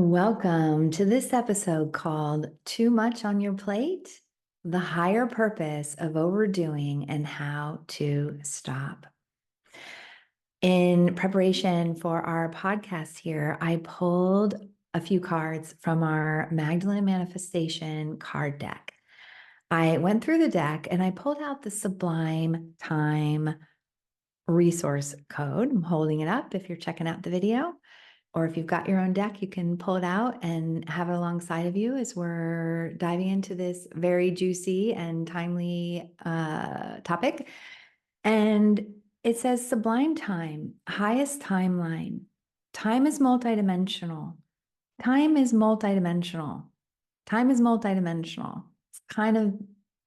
Welcome to this episode called Too Much on Your Plate, the higher purpose of overdoing and how to stop. In preparation for our podcast here, I pulled a few cards from our Magdalene Manifestation card deck. I went through the deck and I pulled out the Sublime Time resource code. I'm holding it up if you're checking out the video. Or if you've got your own deck, you can pull it out and have it alongside of you as we're diving into this very juicy and timely topic. And it says Sublime Time, highest timeline. Time is multidimensional. Time is multidimensional. Time is multidimensional. It's kind of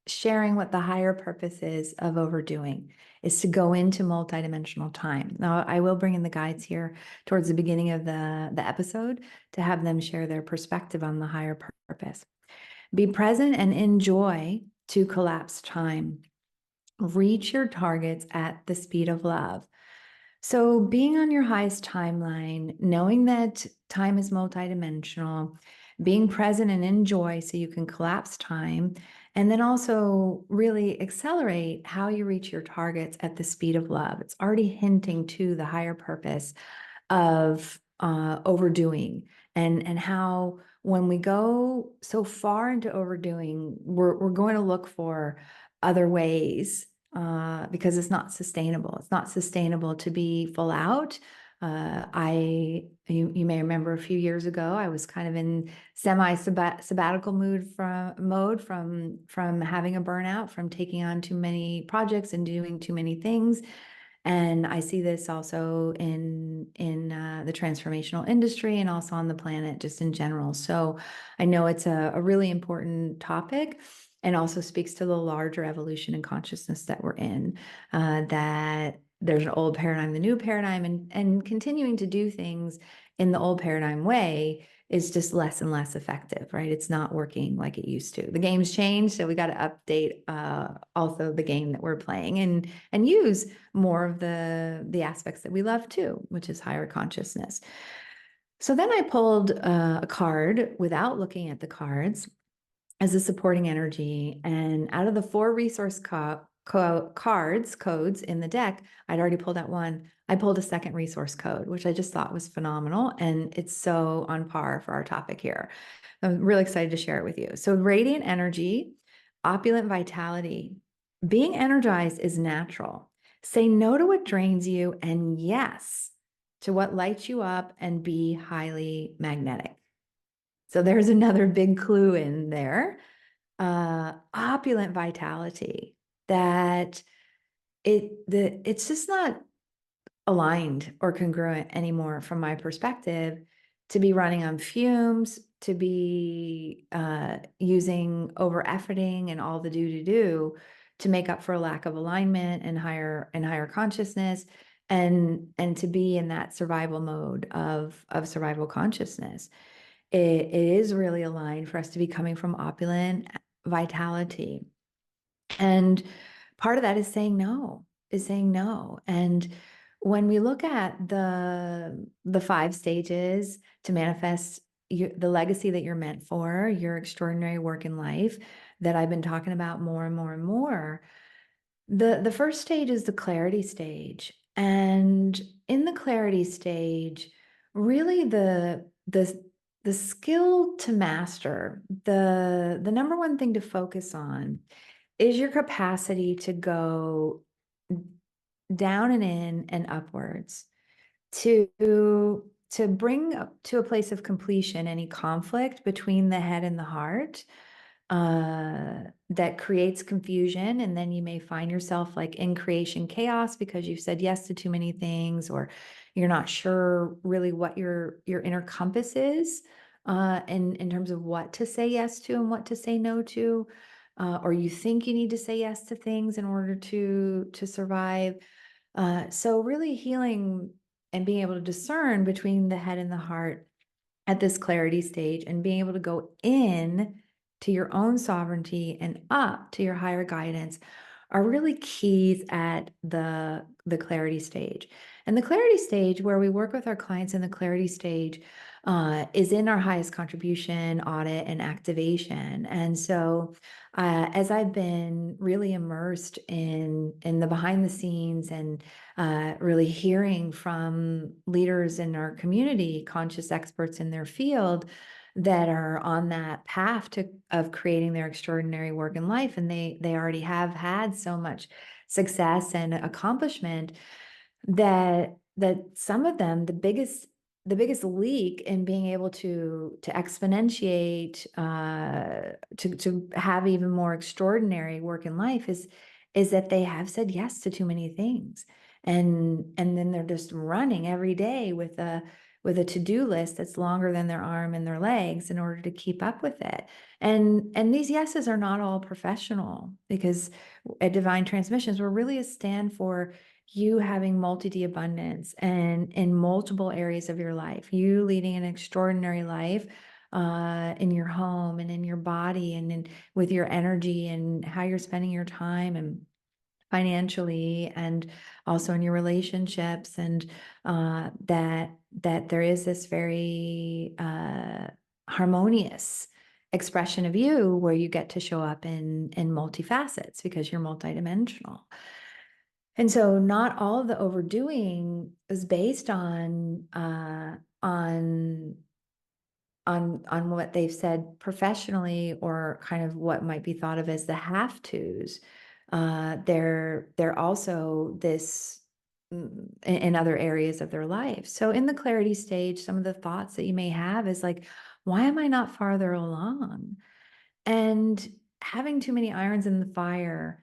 sharing what the higher purpose is of overdoing, is to go into multidimensional time. Now, I will bring in the guides here towards the beginning of the episode to have them share their perspective on the higher purpose. Be present and enjoy to collapse time. Reach your targets at the speed of love. So being on your highest timeline, knowing that time is multidimensional, being present and enjoy so you can collapse time, and then also really accelerate how you reach your targets at the speed of love. It's already hinting to the higher purpose of overdoing and how when we go so far into overdoing, we're going to look for other ways because it's not sustainable. It's not sustainable to be full out. You may remember a few years ago, I was kind of in semi-sabbatical mode from having a burnout, from taking on too many projects and doing too many things. And I see this also in the transformational industry and also on the planet just in general. So I know it's a really important topic and also speaks to the larger evolution in consciousness that we're in, that there's an old paradigm, the new paradigm, and continuing to do things in the old paradigm way is just less and less effective, right? It's not working like it used to. The game's changed, so we got to update also the game that we're playing and use more of the aspects that we love too, which is higher consciousness. So then I pulled a card without looking at the cards as a supporting energy, and out of the 4 resource codes in the deck, I'd already pulled out one. I pulled a second resource code, which I just thought was phenomenal. And it's so on par for our topic here. I'm really excited to share it with you. So radiant energy, opulent vitality. Being energized is natural. Say no to what drains you and yes to what lights you up, and be highly magnetic. So there's another big clue in there. Opulent vitality, that it's just not aligned or congruent anymore from my perspective to be running on fumes, to be using over efforting and all the do to make up for a lack of alignment and higher consciousness, and to be in that survival mode of survival consciousness. It is really aligned for us to be coming from opulent vitality. And part of that is saying no, And when we look at the 5 stages to manifest the legacy that you're meant for, your extraordinary work in life that I've been talking about more and more and more, the first stage is the clarity stage. And in the clarity stage, really the skill to master, the number one thing to focus on is your capacity to go down and in and upwards, to bring up to a place of completion any conflict between the head and the heart that creates confusion. And then you may find yourself like in creation chaos because you've said yes to too many things, or you're not sure really what your inner compass is in terms of what to say yes to and what to say no to, or you think you need to say yes to things in order to survive. So really healing and being able to discern between the head and the heart at this clarity stage, and being able to go in to your own sovereignty and up to your higher guidance are really keys at the clarity stage. And the clarity stage, where we work with our clients in the clarity stage, is in our highest contribution, audit, and activation. And so as I've been really immersed in the behind the scenes and really hearing from leaders in our community, conscious experts in their field that are on that path of creating their extraordinary work in life, and they already have had so much success and accomplishment, that some of them, the biggest leak in being able to exponentiate, to have even more extraordinary work in life is that they have said yes to too many things, and then they're just running every day with a to-do list that's longer than their arm and their legs in order to keep up with it. And these yeses are not all professional, because at Divine Transmissions, we're really a stand for you having multi-D abundance and in multiple areas of your life, you leading an extraordinary life in your home and in your body and with your energy and how you're spending your time and financially, and also in your relationships, and that there is this very harmonious expression of you where you get to show up in multifacets because you're multidimensional. And so not all of the overdoing is based on what they've said professionally, or kind of what might be thought of as the have tos. They're also this in other areas of their life. So in the clarity stage, some of the thoughts that you may have is like, why am I not farther along? And having too many irons in the fire,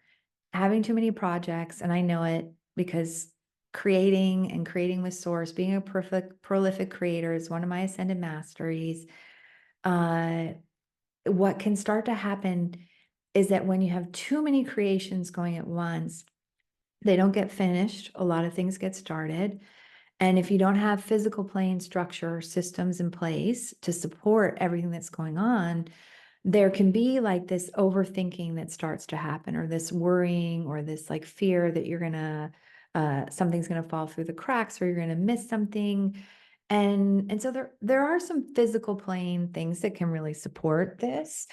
having too many projects, and I know it because creating with source, being a prolific creator is one of my ascended masteries. What can start to happen is that when you have too many creations going at once, they don't get finished. A lot of things get started. And if you don't have physical plane structure systems in place to support everything that's going on, there can be like this overthinking that starts to happen, or this worrying, or this like fear that you're gonna something's gonna fall through the cracks, or you're gonna miss something. And so there are some physical plane things that can really support this.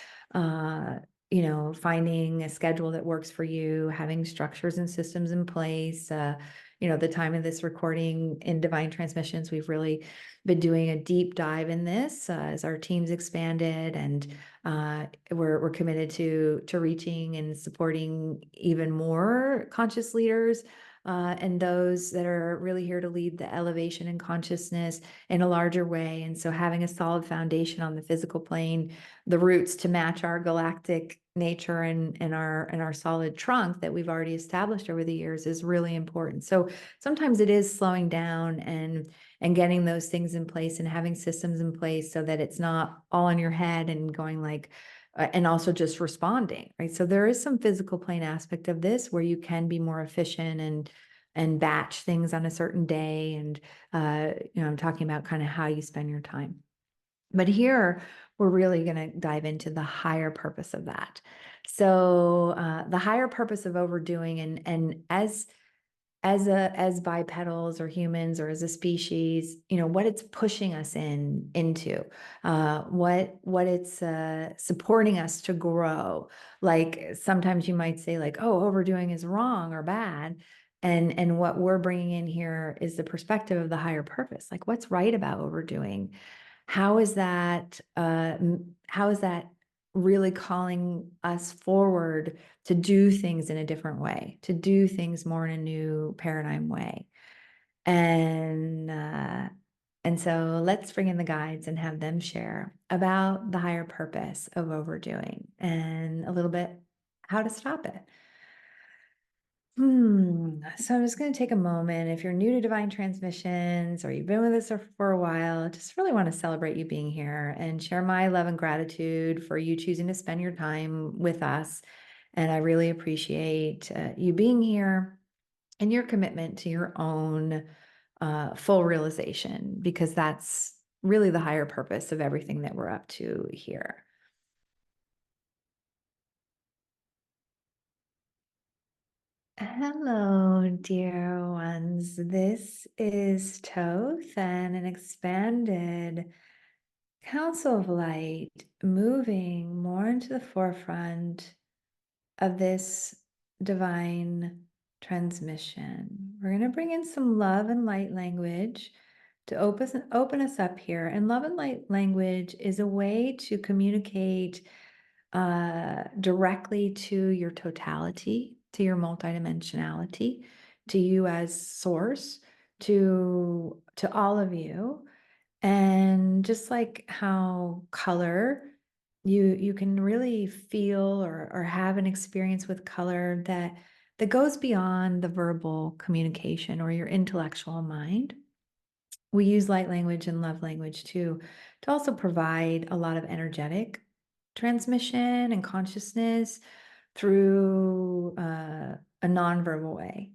Finding a schedule that works for you, having structures and systems in place. The time of this recording in Divine Transmissions, we've really been doing a deep dive in this as our team's expanded, and we're committed to reaching and supporting even more conscious leaders, and those that are really here to lead the elevation and consciousness in a larger way. And so having a solid foundation on the physical plane, the roots to match our galactic nature and our solid trunk that we've already established over the years is really important. So sometimes it is slowing down and getting those things in place and having systems in place so that it's not all in your head and going like, and also just responding, right? So there is some physical plane aspect of this where you can be more efficient and batch things on a certain day. And, I'm talking about kind of how you spend your time. But here we're really going to dive into the higher purpose of that. So the higher purpose of overdoing, and as bipedals or humans or as a species, what it's pushing us into, what it's supporting us to grow. Like sometimes you might say like, oh, overdoing is wrong or bad. And what we're bringing in here is the perspective of the higher purpose. Like, what's right about overdoing? How is that really calling us forward to do things in a different way, to do things more in a new paradigm way? And so let's bring in the guides and have them share about the higher purpose of overdoing and a little bit how to stop it. So I'm just going to take a moment. If you're new to Divine Transmissions or you've been with us for a while, I just really want to celebrate you being here and share my love and gratitude for you choosing to spend your time with us. And I really appreciate you being here and your commitment to your own full realization, because that's really the higher purpose of everything that we're up to here. Hello, dear ones. This is Thoth and an expanded Council of Light moving more into the forefront of this divine transmission. We're going to bring in some love and light language to open us up here. And love and light language is a way to communicate directly to your totality, to your multidimensionality, to you as source, to all of you. And just like how color, you can really feel or have an experience with color that goes beyond the verbal communication or your intellectual mind. We use light language and love language to also provide a lot of energetic transmission and consciousness through a nonverbal way,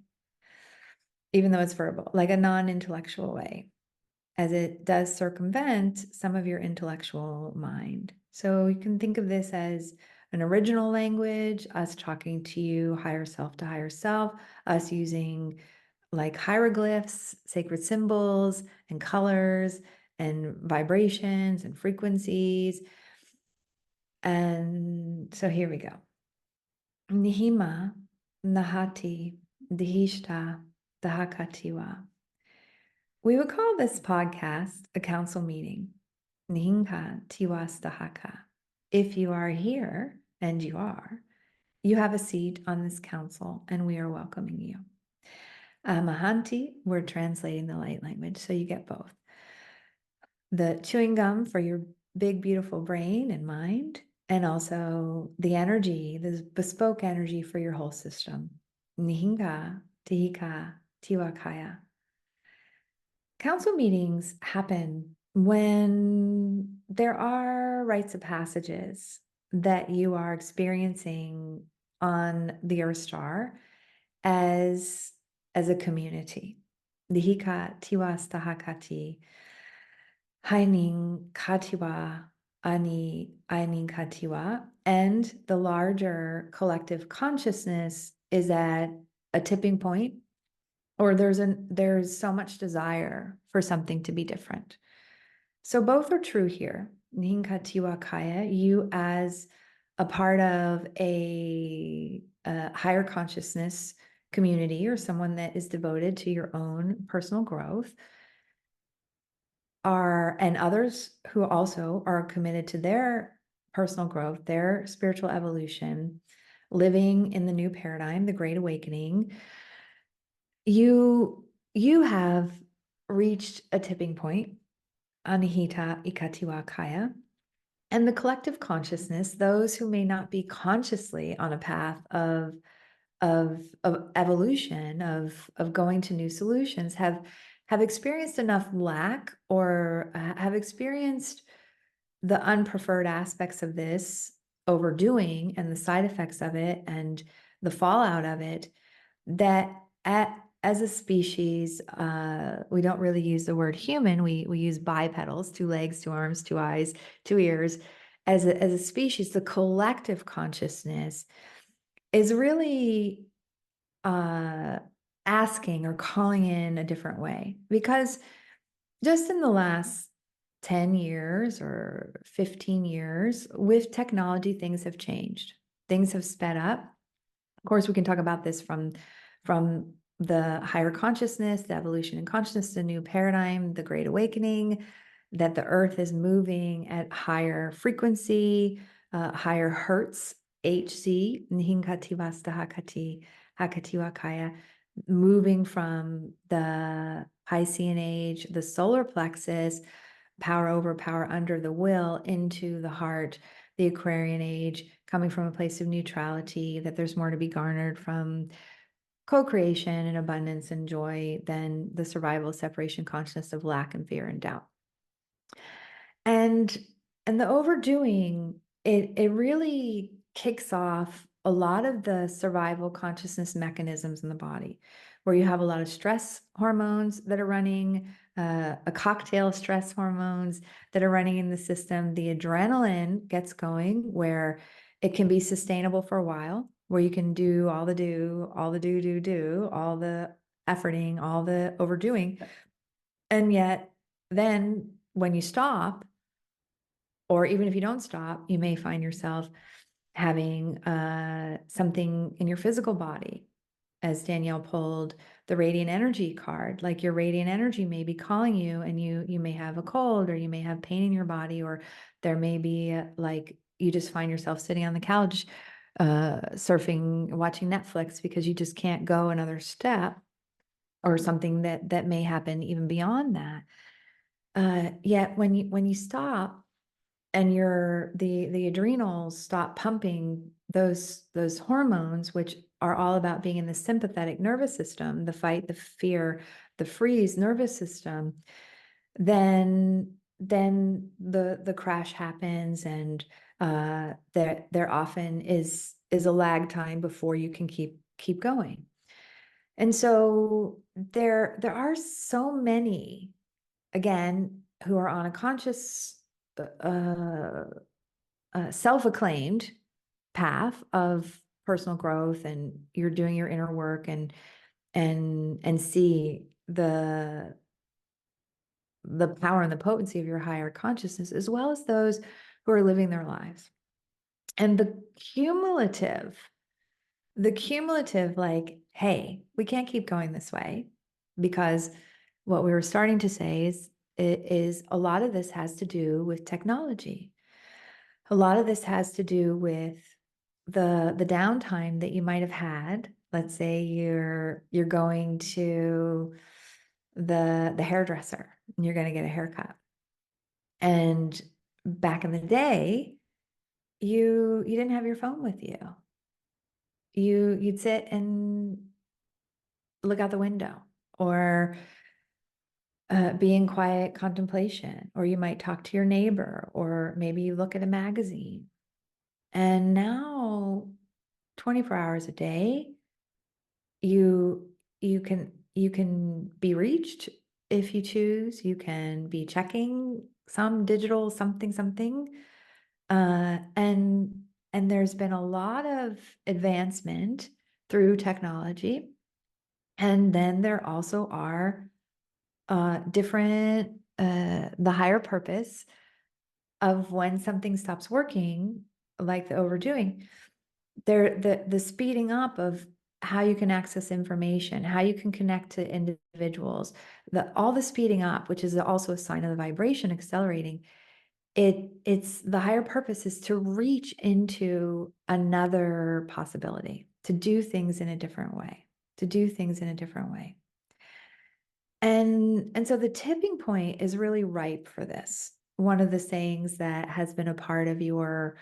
even though it's verbal, like a non-intellectual way, as it does circumvent some of your intellectual mind. So you can think of this as an original language, us talking to you, higher self to higher self, us using like hieroglyphs, sacred symbols, and colors, and vibrations and frequencies. And so here we go. Nihima, Nahati, Dihishta, Dahakatiwa. We would call this podcast a council meeting. Nihinka Tiwas Dahaka. If you are here, and you are, you have a seat on this council, and we are welcoming you. Mahanti, we're translating the light language, so you get both. The chewing gum for your big, beautiful brain and mind, and also the energy, the bespoke energy for your whole system. Nihinka, Tihika, Tiwakaya. Council meetings happen when there are rites of passages that you are experiencing on the Earth Star as a community. Dihika tiwa stahakati, haining katiwa, ani aining katiwa, and the larger collective consciousness is at a tipping point, or there's so much desire for something to be different. So both are true here. Nihinka tiwa kaya, you as a part of a higher consciousness community or someone that is devoted to your own personal growth and others who also are committed to their personal growth, their spiritual evolution, living in the new paradigm, the Great Awakening. You have reached a tipping point, Anihita Ikatiwa Kaya, and the collective consciousness, those who may not be consciously on a path of evolution, of going to new solutions, have experienced enough lack or have experienced the unpreferred aspects of this overdoing and the side effects of it and the fallout of it, that as a species, we don't really use the word human. We use bipedals, 2 legs, 2 arms, 2 eyes, 2 ears. As a species, the collective consciousness is really asking or calling in a different way, because just in the last 10 years or 15 years, with technology, things have changed. Things have sped up. Of course, we can talk about this from the higher consciousness, the evolution in consciousness, the new paradigm, the Great Awakening, that the earth is moving at higher frequency, higher hertz, HC, Nihinkati Hakatiwakaya, moving from the Piscean age, the solar plexus, power over, power under the will, into the heart, the Aquarian age, coming from a place of neutrality, that there's more to be garnered from co-creation and abundance and joy than the survival, separation, consciousness of lack and fear and doubt. And the overdoing, it really kicks off a lot of the survival consciousness mechanisms in the body, where you have a lot of stress hormones that are running, a cocktail of stress hormones that are running in the system. The adrenaline gets going, where it can be sustainable for a while, where you can do all the all the efforting, all the overdoing. And yet then when you stop, Or even if you don't stop, you may find yourself having something in your physical body, as Danielle pulled the radiant energy card. Like your radiant energy may be calling you, and you may have a cold, or you may have pain in your body, or there may be like you just find yourself sitting on the couch surfing, watching Netflix because you just can't go another step, or something that may happen even beyond that. Yet when you stop and the adrenals stop pumping those hormones, which are all about being in the sympathetic nervous system, the fight, the fear, the freeze nervous system, then the crash happens, and there often is a lag time before you can keep going. And so there are so many, again, who are on a conscious self-acclaimed path of personal growth, and you're doing your inner work and see the power and the potency of your higher consciousness, as well as those who are living their lives. And the cumulative, like, hey, we can't keep going this way, because what we were starting to say is a lot of this has to do with technology. A lot of this has to do with the downtime that you might have had. Let's say you're going to the hairdresser and you're going to get a haircut. And back in the day, you didn't have your phone with you. You'd sit and look out the window, or be in quiet contemplation, or you might talk to your neighbor, or maybe you look at a magazine. And now 24 hours a day, you can be reached if you choose. You can be checking some digital something. And there's been a lot of advancement through technology. And then there also are different the higher purpose of when something stops working, like the overdoing. The speeding up of how you can access information, how you can connect to individuals, all the speeding up, which is also a sign of the vibration accelerating. It's the higher purpose is to reach into another possibility, to do things in a different way, And so the tipping point is really ripe for this. One of the sayings that has been a part of your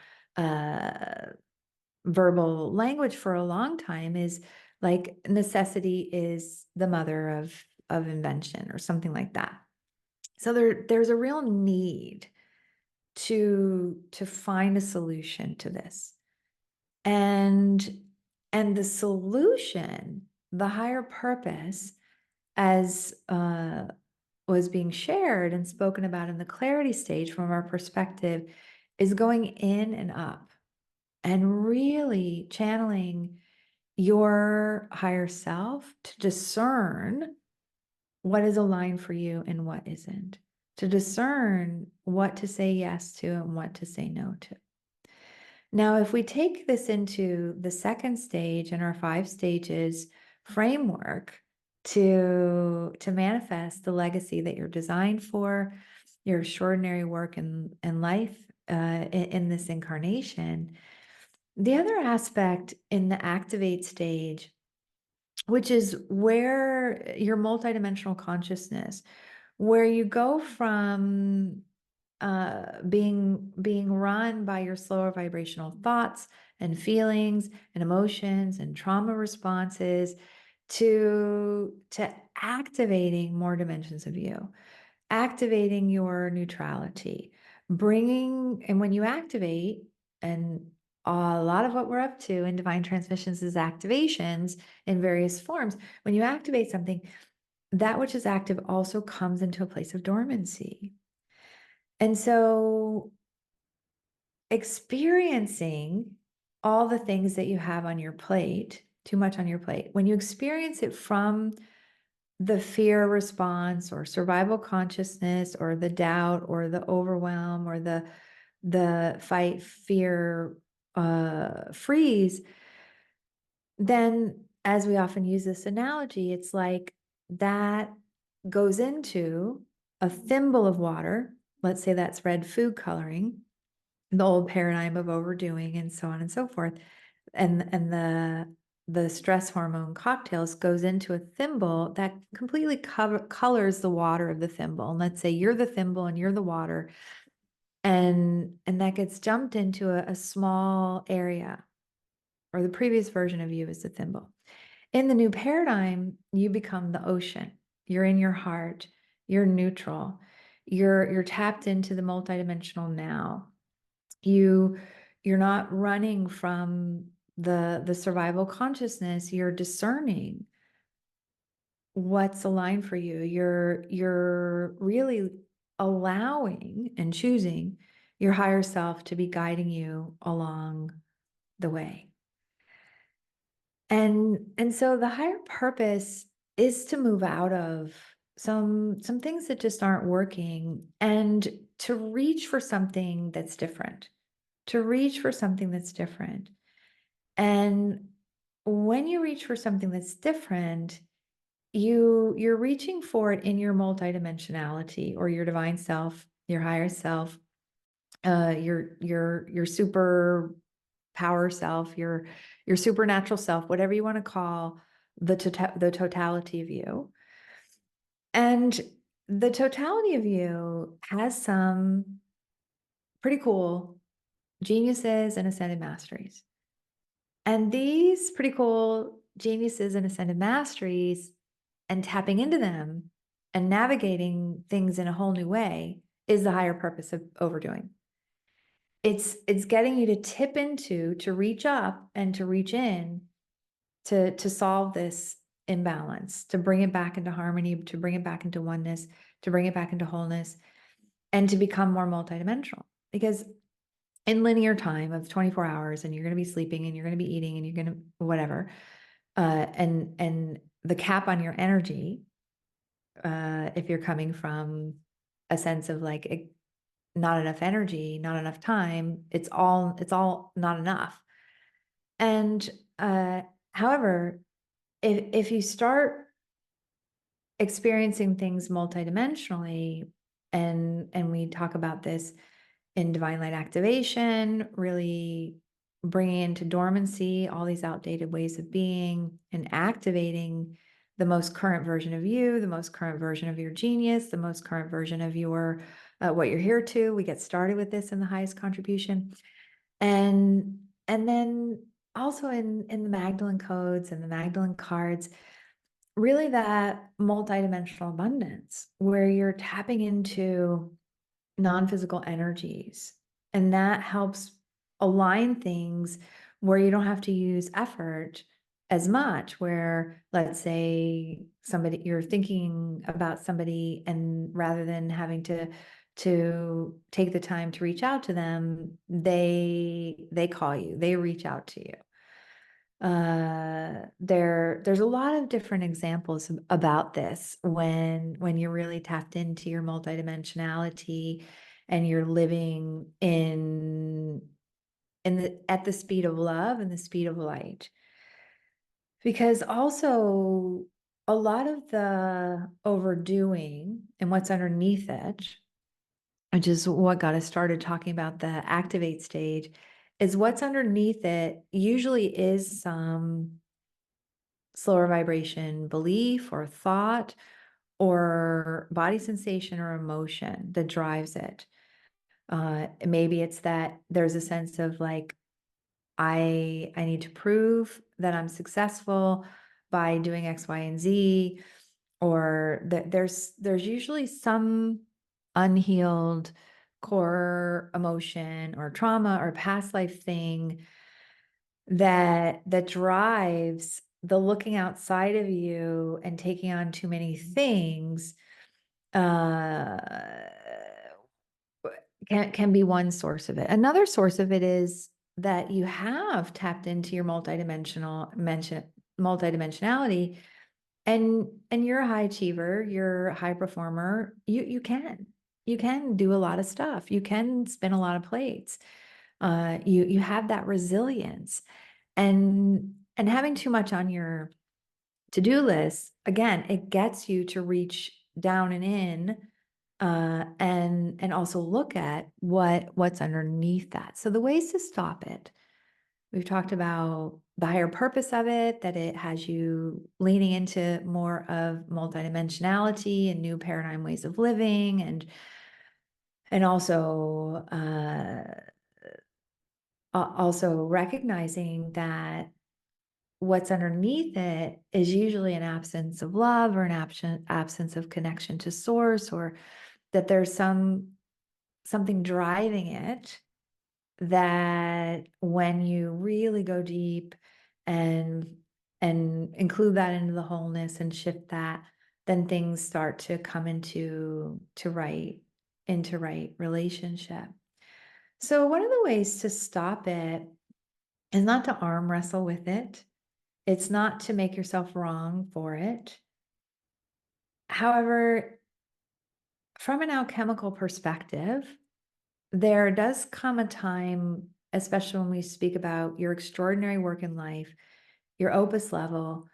verbal language for a long time is like, necessity is the mother of invention, or something like that. So there's a real need to find a solution to this. And the solution, the higher purpose, as was being shared and spoken about in the clarity stage from our perspective, is going in and up and really channeling your higher self to discern what is aligned for you and what isn't, to discern what to say yes to and what to say no to. Now, if we take this into the second stage in our 5 stages framework to manifest the legacy that you're designed for, your extraordinary work in life in this incarnation, the other aspect in the activate stage, which is where your multidimensional consciousness, where you go from being run by your slower vibrational thoughts and feelings and emotions and trauma responses to activating more dimensions of you, activating your neutrality, and when you activate, and a lot of what we're up to in divine transmissions is activations in various forms. When you activate something, that which is active also comes into a place of dormancy. And so experiencing all the things that you have on your plate, too much on your plate, when you experience it from the fear response or survival consciousness or the doubt or the overwhelm or the the fight, fear, freeze, then as we often use this analogy, it's like that goes into a thimble of water. Let's say that's red food coloring, the old paradigm of overdoing and so on and so forth. And the stress hormone cocktails goes into a thimble that completely colors the water of the thimble. And let's say you're the thimble and you're the water, and that gets jumped into a small area, or the previous version of you is the thimble. In the new paradigm, you become the ocean. You're in your heart. You're neutral. You're tapped into the multidimensional now. You're not running from the survival consciousness. You're discerning what's aligned for you. You're really allowing and choosing your higher self to be guiding you along the way. And so the higher purpose is to move out of some things that just aren't working, and to reach for something that's different. To reach for something that's different. And when you reach for something that's different, you're reaching for it in your multidimensionality, or your divine self, your higher self, your super power self, your supernatural self, whatever you want to call the totality of you. And the totality of you has some pretty cool geniuses and ascended masteries. And these pretty cool geniuses and ascended masteries, and tapping into them and navigating things in a whole new way, is the higher purpose of overdoing. It's getting you to tip into, to reach up and to reach in, to solve this imbalance, to bring it back into harmony, to bring it back into oneness, to bring it back into wholeness, and to become more multidimensional. Because in linear time of 24 hours, and you're going to be sleeping and you're going to be eating and you're going to whatever, and the cap on your energy, if you're coming from a sense of like not enough energy, not enough time, it's all not enough. And however, if you start experiencing things multidimensionally, and we talk about this in divine light activation, really bringing into dormancy all these outdated ways of being, and activating the most current version of you, the most current version of your genius, the most current version of your what you're here to. We get started with this in the highest contribution, and then also in the Magdalene codes and the Magdalene cards, really that multidimensional abundance where you're tapping into non-physical energies, and that helps align things where you don't have to use effort as much, where let's say somebody, you're thinking about somebody, and rather than having to take the time to reach out to them, they call you, they reach out to you. There's a lot of different examples about this when you're really tapped into your multidimensionality, and you're living at the speed of love and the speed of light. Because also a lot of the overdoing and what's underneath it, which is what got us started talking about the activate stage, is what's underneath it usually is some slower vibration belief or thought or body sensation or emotion that drives it. Maybe it's that there's a sense of like, I need to prove that I'm successful by doing X, Y, and Z, or that there's usually some unhealed core emotion or trauma or past life thing that drives the looking outside of you and taking on too many things. Can be one source of it. Another source of it is that you have tapped into your multidimensionality, and you're a high achiever, you're a high performer. You can you can do a lot of stuff. You can spin a lot of plates. You have that resilience, and having too much on your to-do list, again, it gets you to reach down and in, and also look at what's underneath that. So the ways to stop it, we've talked about the higher purpose of it, that it has you leaning into more of multidimensionality and new paradigm ways of living, and also recognizing that what's underneath it is usually an absence of love, or an absence of connection to source, or that there's something driving it, that when you really go deep and include that into the wholeness and shift that, then things start to come into right relationship. So one of the ways to stop it is not to arm wrestle with it. It's not to make yourself wrong for it. However, from an alchemical perspective, there does come a time, especially when we speak about your extraordinary work in life, your opus level,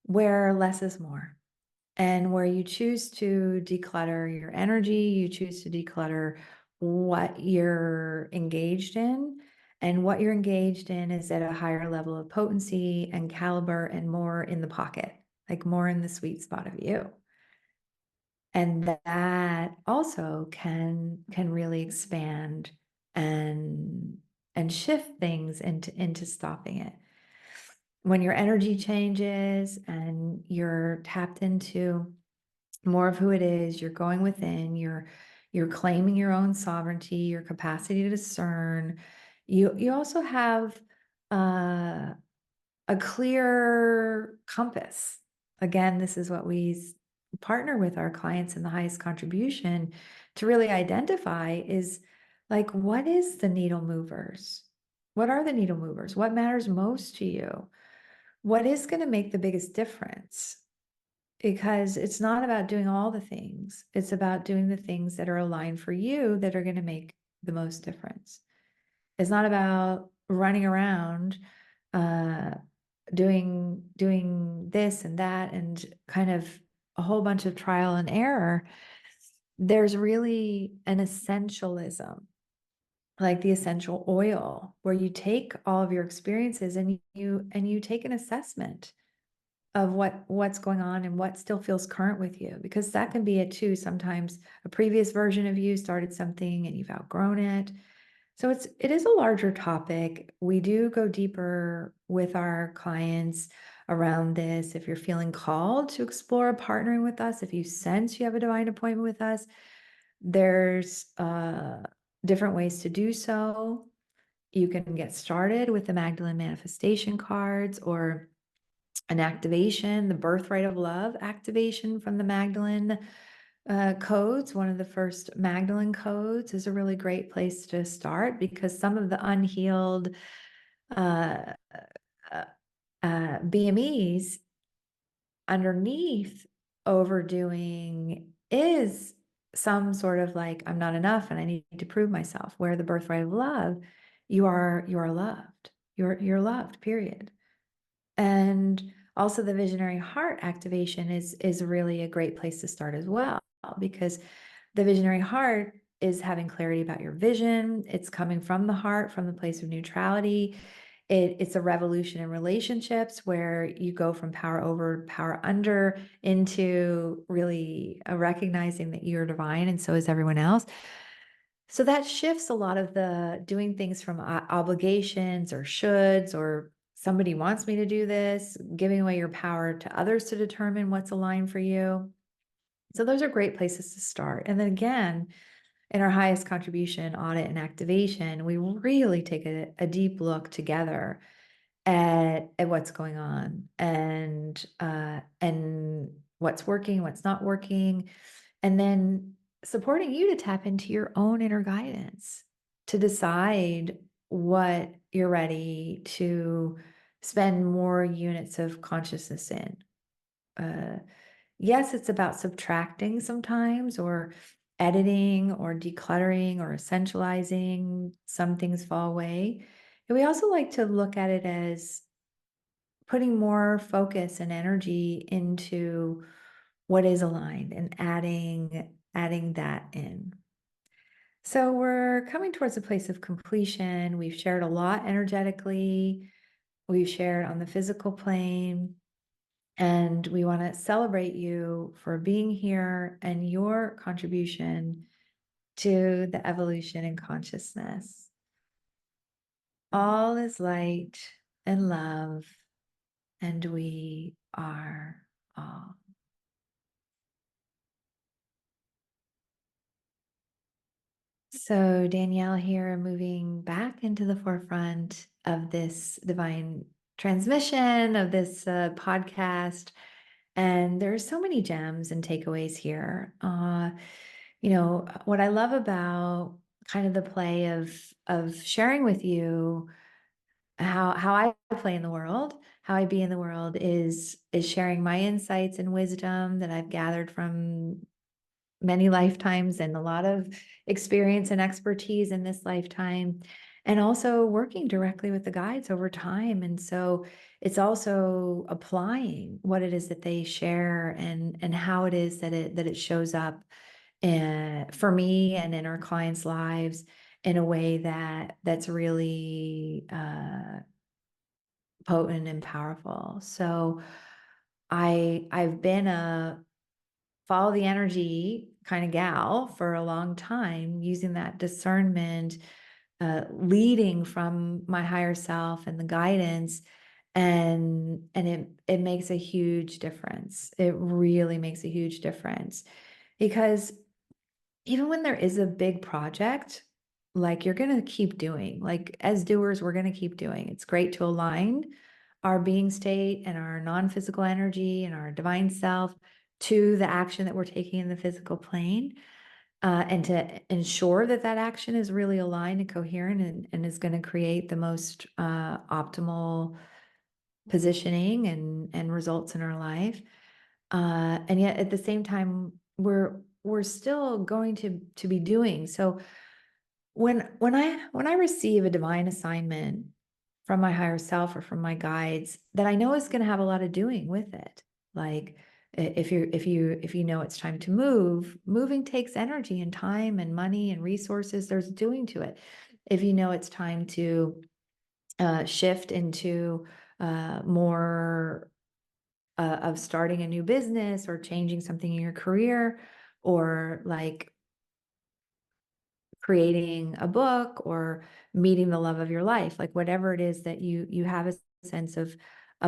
where less is more, and where you choose to declutter your energy, you choose to declutter what you're engaged in. And what you're engaged in is at a higher level of potency and caliber, and more in the pocket, like more in the sweet spot of you. And that also can really expand and shift things into stopping it. When your energy changes and you're tapped into more of who it is, you're going within, you're claiming your own sovereignty, your capacity to discern. You also have a clear compass. Again, this is what we partner with our clients in the highest contribution to really identify, is like, what is the needle movers? What are the needle movers? What matters most to you? What is going to make the biggest difference? Because it's not about doing all the things. It's about doing the things that are aligned for you, that are going to make the most difference. It's not about running around, uh, doing this and that, and kind of a whole bunch of trial and error. There's really an essentialism, like the essential oil, where you take all of your experiences and you take an assessment of what's going on and what still feels current with you, because that can be it too. Sometimes a previous version of you started something and you've outgrown it. So it is a larger topic. We do go deeper with our clients around this. If you're feeling called to explore partnering with us, if you sense you have a divine appointment with us, there's different ways to do so. You can get started with the Magdalene Manifestation cards, or an activation, the Birthright of Love activation from the Magdalene codes. One of the first Magdalene codes is a really great place to start, because some of the unhealed uh, BMEs underneath overdoing is some sort of like, I'm not enough and I need to prove myself. Where the Birthright of Love, you are loved. You're loved, period. And also the Visionary Heart activation is really a great place to start as well, because the Visionary Heart is having clarity about your vision. It's coming from the heart, from the place of neutrality. It's a revolution in relationships, where you go from power over, power under, into really recognizing that you're divine and so is everyone else. So that shifts a lot of the doing things from obligations or shoulds, or somebody wants me to do this, giving away your power to others to determine what's aligned for you. So those are great places to start. And then again, in our highest contribution audit and activation, we really take a deep look together at what's going on, and what's working, what's not working, and then supporting you to tap into your own inner guidance to decide what you're ready to spend more units of consciousness in. Yes, it's about subtracting sometimes, or editing or decluttering or essentializing, some things fall away. And we also like to look at it as putting more focus and energy into what is aligned and adding that in. So we're coming towards a place of completion. We've shared a lot energetically. We've shared on the physical plane. And we want to celebrate you for being here and your contribution to the evolution in consciousness. All is light and love, and we are all. So, Danielle here, moving back into the forefront of this divine transmission, of this podcast. And there are so many gems and takeaways here. What I love about kind of the play of sharing with you how I play in the world, how I be in the world is sharing my insights and wisdom that I've gathered from many lifetimes and a lot of experience and expertise in this lifetime, and also working directly with the guides over time. And so it's also applying what it is that they share and how it is that it shows up for me and in our clients' lives in a way that's really potent and powerful. So I've been a follow the energy kind of gal for a long time, using that discernment, leading from my higher self and the guidance. And it makes a huge difference. It really makes a huge difference, because even when there is a big project, like you're going to keep doing, like as doers, we're going to keep doing. It's great to align our being state and our non-physical energy and our divine self to the action that we're taking in the physical plane, and to ensure that that action is really aligned and coherent and is going to create the most optimal positioning and results in our life. And yet at the same time, we're still going to be doing. So when I receive a divine assignment from my higher self or from my guides that I know is going to have a lot of doing with it, like if you know it's time to move, moving takes energy and time and money and resources. There's doing to it. If you know it's time to shift into more of starting a new business or changing something in your career, or like creating a book or meeting the love of your life, like whatever it is that you have a sense of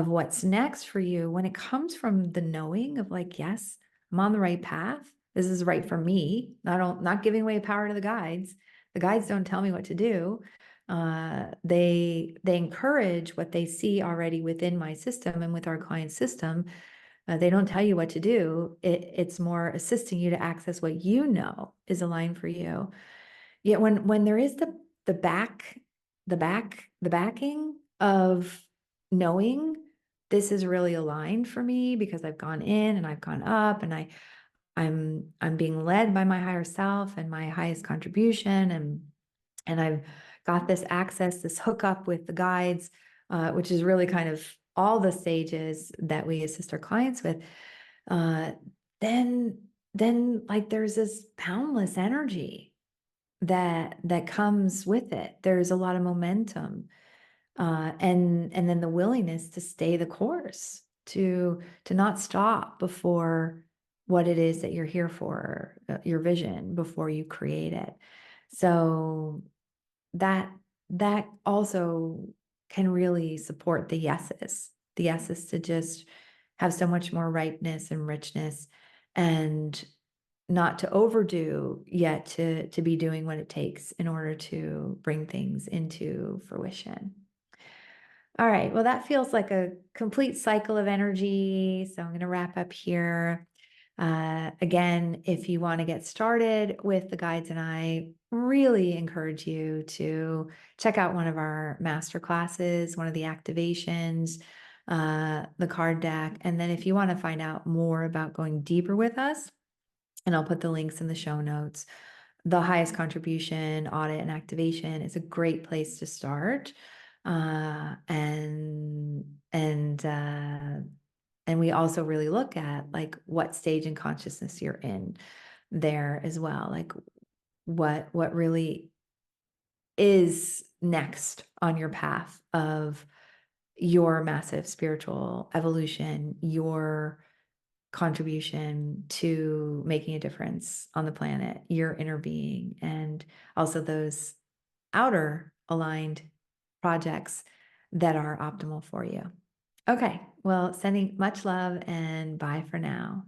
what's next for you, when it comes from the knowing of like, yes, I'm on the right path. This is right for me. Not giving away power to the guides. The guides don't tell me what to do. They encourage what they see already within my system and with our client system. They don't tell you what to do. It's more assisting you to access what you know is aligned for you. Yet when there is the backing of knowing this is really aligned for me because I've gone in and I've gone up and I'm being led by my higher self and my highest contribution, and I've got this access, this hookup with the guides, which is really kind of all the stages that we assist our clients with. Uh, then like there's this boundless energy that comes with it. There's a lot of momentum, and then the willingness to stay the course, to not stop before what it is that you're here for, your vision, before you create it. So that also can really support the yeses to just have so much more ripeness and richness, and not to overdo, yet to be doing what it takes in order to bring things into fruition. All right, well, that feels like a complete cycle of energy. So I'm going to wrap up here. Again, if you want to get started with the guides, and I really encourage you to check out one of our master classes, one of the activations, the card deck. And then if you want to find out more about going deeper with us, and I'll put the links in the show notes. The highest contribution audit and activation is a great place to start. And we also really look at like what stage in consciousness you're in there as well. Like what really is next on your path of your massive spiritual evolution, your contribution to making a difference on the planet, your inner being, and also those outer aligned projects that are optimal for you. Okay, well, sending much love and bye for now.